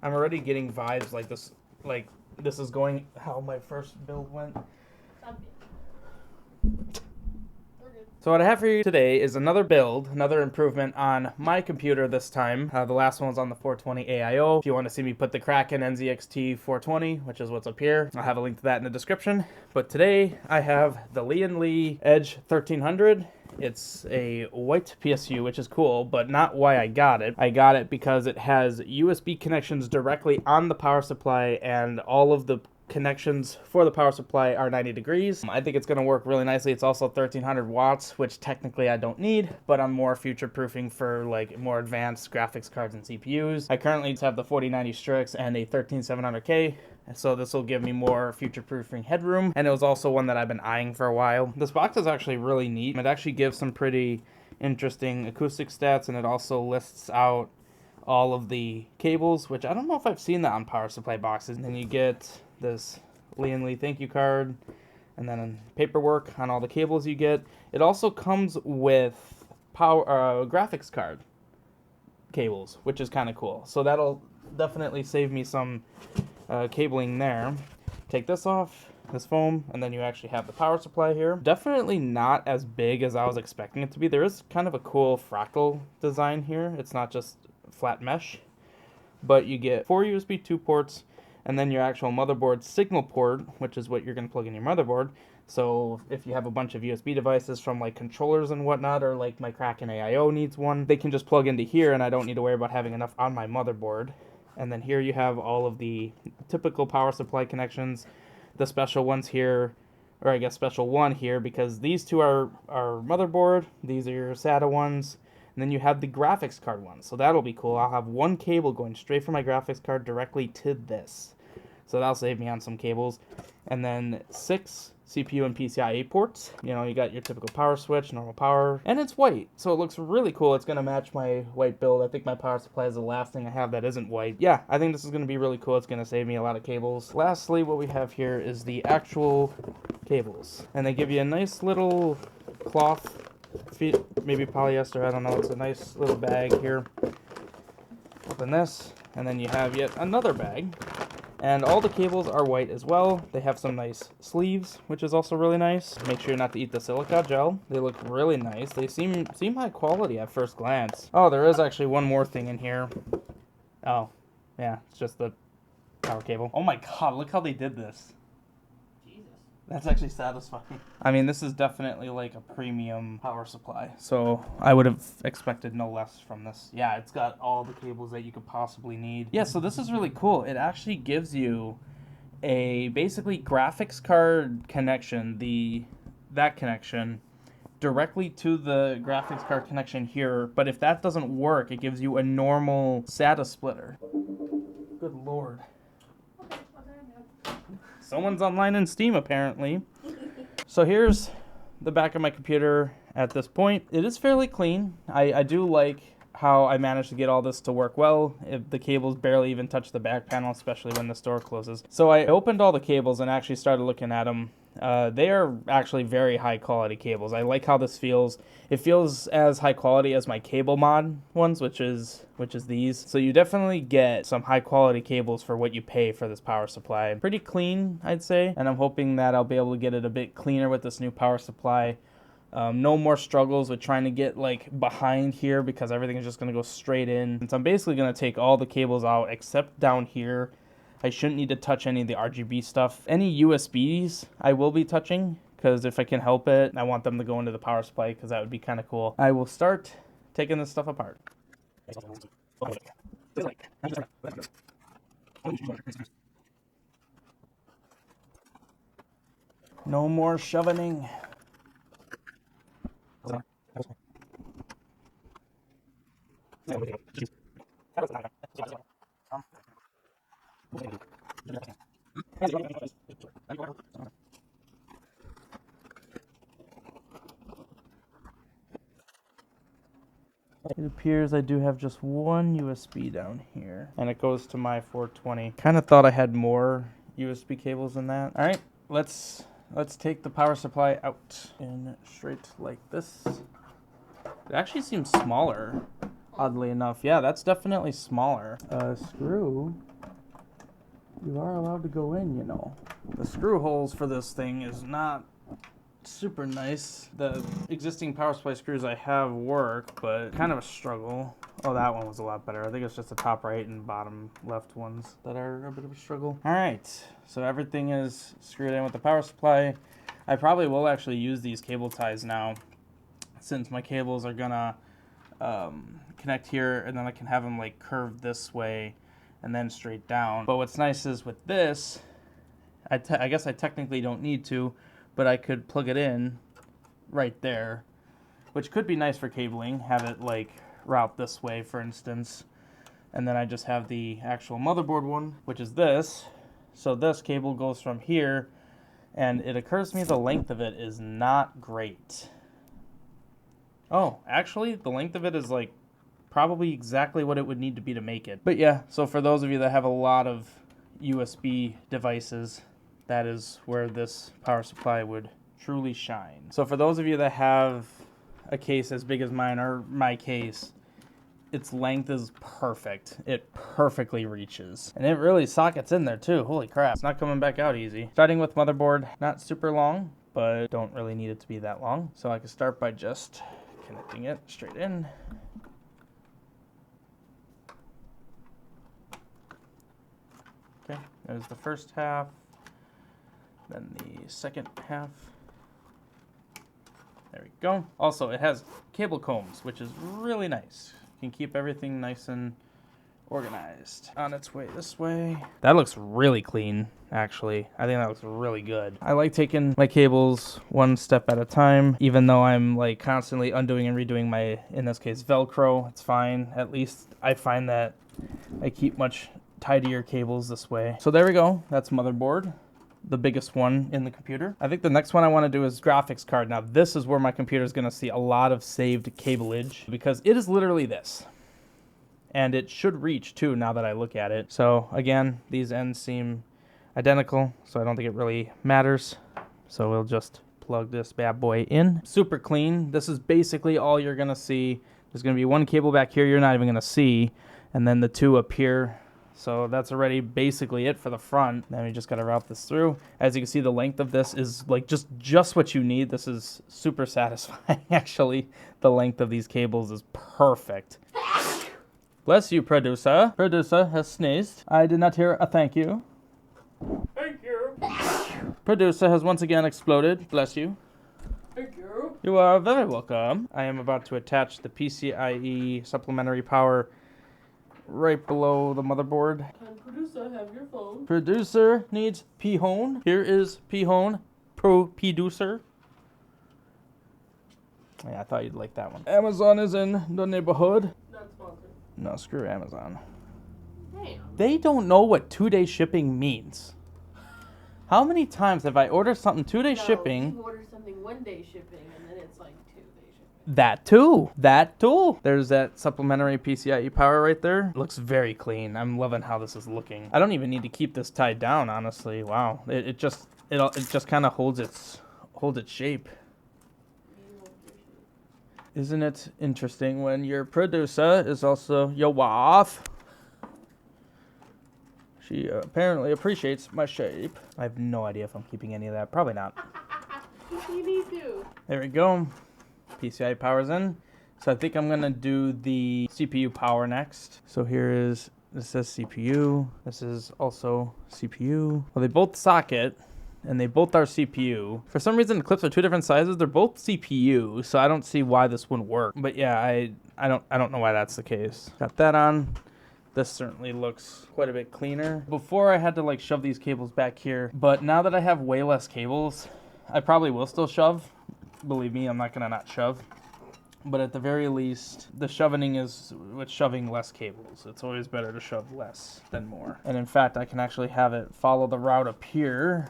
I'm already getting vibes like this is going how my first build went. So what I have for you today is another build, another improvement on my computer this time. The last one was on the 420 AIO. If you want to see me put the Kraken nzxt 420, which is what's up here, I'll have a link to that in the description. But today I have the Lian Edge 1300. It's a white PSU, which is cool, but not why I got it. I got it because it has USB connections directly on the power supply, and all of the connections for the power supply are 90 degrees. I think it's going to work really nicely. It's also 1300 watts, which technically I don't need, but I'm more future-proofing for like more advanced graphics cards and CPUs. I currently have the 4090 Strix and a 13700K, so this will give me more future-proofing headroom, and it was also one that I've been eyeing for a while. This box is actually really neat. It actually gives some pretty interesting acoustic stats, and it also lists out all of the cables, which I don't know if I've seen that on power supply boxes. And then you get this Lian thank you card, and then paperwork on all the cables you get. It also comes with graphics card cables, which is kind of cool. So that'll definitely save me some cabling there. Take this off, this foam, and then you actually have the power supply here. Definitely not as big as I was expecting it to be. There is kind of a cool fractal design here. It's not just flat mesh, but you get 4 USB 2 ports, and then your actual motherboard signal port, which is what you're going to plug in your motherboard. So if you have a bunch of USB devices from like controllers and whatnot, or like my Kraken AIO needs one, they can just plug into here, and I don't need to worry about having enough on my motherboard. And then here you have all of the typical power supply connections, the special ones here, or I guess special one here, because these two are motherboard, these are your SATA ones, and then you have the graphics card ones. So that'll be cool. I'll have one cable going straight from my graphics card directly to this. So that'll save me on some cables. And then 6 CPU and PCIe ports. You know, you got your typical power switch, normal power, and it's white, so it looks really cool. It's gonna match my white build. I think my power supply is the last thing I have that isn't white. Yeah, I think this is gonna be really cool. It's gonna save me a lot of cables. Lastly, what we have here is the actual cables, and they give you a nice little cloth, maybe polyester, I don't know. It's a nice little bag here. Open this, and then you have yet another bag. And all the cables are white as well. They have some nice sleeves, which is also really nice. Make sure not to eat the silica gel. They look really nice. They seem high quality at first glance. Oh, there is actually one more thing in here. Oh, yeah, it's just the power cable. Oh my god, look how they did this. That's actually satisfying. I mean, this is definitely like a premium power supply, so I would have expected no less from this. Yeah, it's got all the cables that you could possibly need. Yeah, so this is really cool. It actually gives you a basically graphics card connection, that connection, directly to the graphics card connection here, but if that doesn't work, it gives you a normal SATA splitter. Good lord. Someone's online in Steam, apparently. So here's the back of my computer at this point. It is fairly clean. I do like how I managed to get all this to work well. The cables barely even touch the back panel, especially when the store closes. So I opened all the cables and actually started looking at them. They are actually very high quality cables. I like how this feels. It feels as high quality as my cable mod ones, which is these. So you definitely get some high quality cables for what you pay for this power supply. Pretty clean, I'd say, and I'm hoping that I'll be able to get it a bit cleaner with this new power supply. No more struggles with trying to get like behind here, because everything is just going to go straight in. And so I'm basically going to take all the cables out except down here. I shouldn't need to touch any of the RGB stuff. Any USBs I will be touching, because if I can help it, I want them to go into the power supply, because that would be kind of cool. I will start taking this stuff apart. No more shoving. It appears I do have just one USB down here, and it goes to my 420. Kind of thought I had more USB cables than that. All right, let's take the power supply out in straight like this. It actually seems smaller, oddly enough. Yeah, that's definitely smaller. Screw You are allowed to go in, you know. The screw holes for this thing is not super nice. The existing power supply screws I have work, but kind of a struggle. Oh, that one was a lot better. I think it's just the top right and bottom left ones that are a bit of a struggle. All right, so everything is screwed in with the power supply. I probably will actually use these cable ties now, since my cables are gonna connect here, and then I can have them like curved this way and then straight down. But what's nice is with this, I guess I technically don't need to, but I could plug it in right there, which could be nice for cabling, have it like route this way, for instance. And then I just have the actual motherboard one, which is this. So this cable goes from here, and it occurs to me the length of it is not great. Oh, actually, the length of it is like probably exactly what it would need to be to make it. But yeah, so for those of you that have a lot of USB devices, that is where this power supply would truly shine. So for those of you that have a case as big as mine, or my case, its length is perfect. It perfectly reaches. And it really sockets in there too. Holy crap. It's not coming back out easy. Starting with motherboard, not super long, but don't really need it to be that long. So I can start by just connecting it straight in. Okay, there's the first half. Then the second half. There we go. Also, it has cable combs, which is really nice. You can keep everything nice and organized. On its way this way. That looks really clean, actually. I think that looks really good. I like taking my cables one step at a time, even though I'm like constantly undoing and redoing my, in this case, Velcro. It's fine. At least I find that I keep much tidier cables this way. So there we go. That's motherboard, the biggest one in the computer. I think the next one I want to do is graphics card. Now this is where my computer is going to see a lot of saved cableage, because it is literally this. And it should reach too, now that I look at it. So again, these ends seem identical, so I don't think it really matters. So we'll just plug this bad boy in. Super clean. This is basically all you're going to see. There's going to be one cable back here you're not even going to see, and then the two up here. So that's already basically it for the front. Then we just got to route this through. As you can see, the length of this is like just what you need. This is super satisfying, actually. The length of these cables is perfect. Bless you, producer. Producer has sneezed. I did not hear a thank you. Thank you. Producer has once again exploded. Bless you. Thank you. You are very welcome. I am about to attach the PCIe supplementary power right below the motherboard. Can producer have your phone? Producer needs P-hone. Here is P-hone. Producer. Yeah, I thought you'd like that one. Amazon is in the neighborhood. Not sponsored. No, screw Amazon. Damn. They don't know what 2-day shipping means. How many times have I ordered something 2-day shipping? You order something 1-day shipping and then it's like 2-day shipping. That too. That too. There's that supplementary PCIe power right there. Looks very clean. I'm loving how this is looking. I don't even need to keep this tied down, honestly. Wow. It just kind of holds its shape. Isn't it interesting when your producer is also your wife? She apparently appreciates my shape. I have no idea if I'm keeping any of that. Probably not. You need to. There we go. PCI power's in. So I think I'm going to do the CPU power next. So this says CPU. This is also CPU. Well, they both socket, and they both are CPU. For some reason, the clips are two different sizes. They're both CPU, so I don't see why this wouldn't work. But yeah, I don't know why that's the case. Got that on. This certainly looks quite a bit cleaner. Before I had to like shove these cables back here, but now that I have way less cables, I probably will still shove. Believe me, I'm not gonna not shove. But at the very least, the shoving is with shoving less cables. It's always better to shove less than more. And in fact, I can actually have it follow the route up here.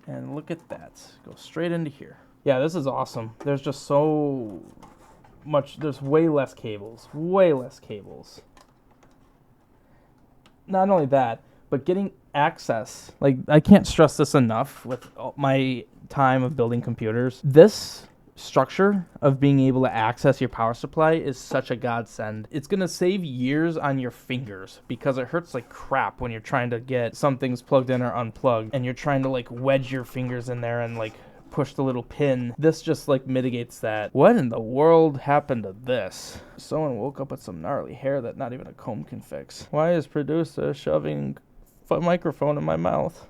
And look at that. Go straight into here. Yeah, this is awesome. There's just so much. There's way less cables. Way less cables. Not only that, but getting access. Like, I can't stress this enough with my time of building computers. This structure of being able to access your power supply is such a godsend. It's going to save years on your fingers because it hurts like crap when you're trying to get some things plugged in or unplugged and you're trying to like wedge your fingers in there and like push the little pin. This just like mitigates that. What in the world happened to this? Someone woke up with some gnarly hair that not even a comb can fix. Why is producer shoving a microphone in my mouth?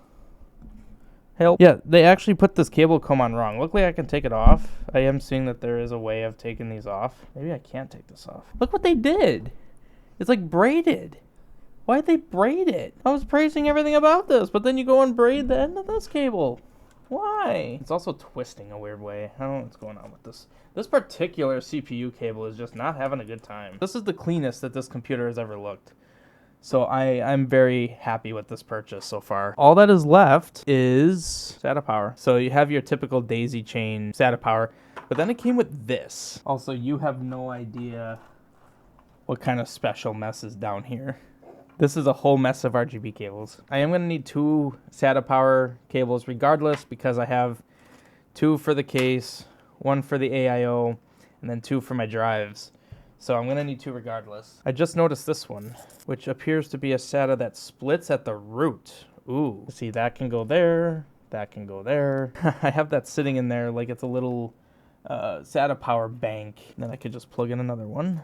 Hell, yeah, they actually put this cable comb on wrong. Luckily, I can take it off. I am seeing that there is a way of taking these off. Maybe I can't take this off. Look what they did. It's like braided. Why'd they braid it? I was praising everything about this, but then you go and braid the end of this cable. Why? It's also twisting a weird way. I don't know what's going on with this. This particular CPU cable is just not having a good time. This is the cleanest that this computer has ever looked. So I'm very happy with this purchase so far. All that is left is SATA power. So you have your typical daisy chain SATA power, but then it came with this. Also, you have no idea what kind of special mess is down here. This is a whole mess of RGB cables. I am going to need 2 SATA power cables regardless because I have 2 for the case, 1 for the AIO, and then 2 for my drives. So I'm going to need 2 regardless. I just noticed this one, which appears to be a SATA that splits at the root. Ooh. See, that can go there. That can go there. I have that sitting in there like it's a little SATA power bank. And then I could just plug in another one.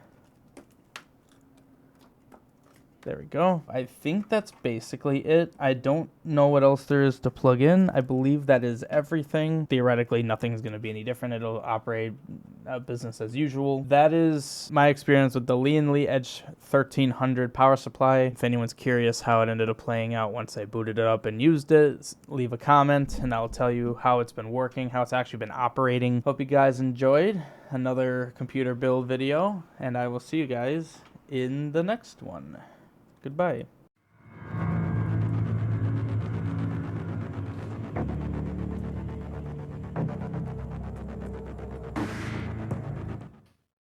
There we go. I think that's basically it. I don't know what else there is to plug in. I believe that is everything. Theoretically, nothing's going to be any different. It'll operate business as usual. That is my experience with the Lian Edge 1300 power supply. If anyone's curious how it ended up playing out once I booted it up and used it, leave a comment and I'll tell you how it's been working, how it's actually been operating. Hope you guys enjoyed another computer build video, and I will see you guys in the next one. Goodbye.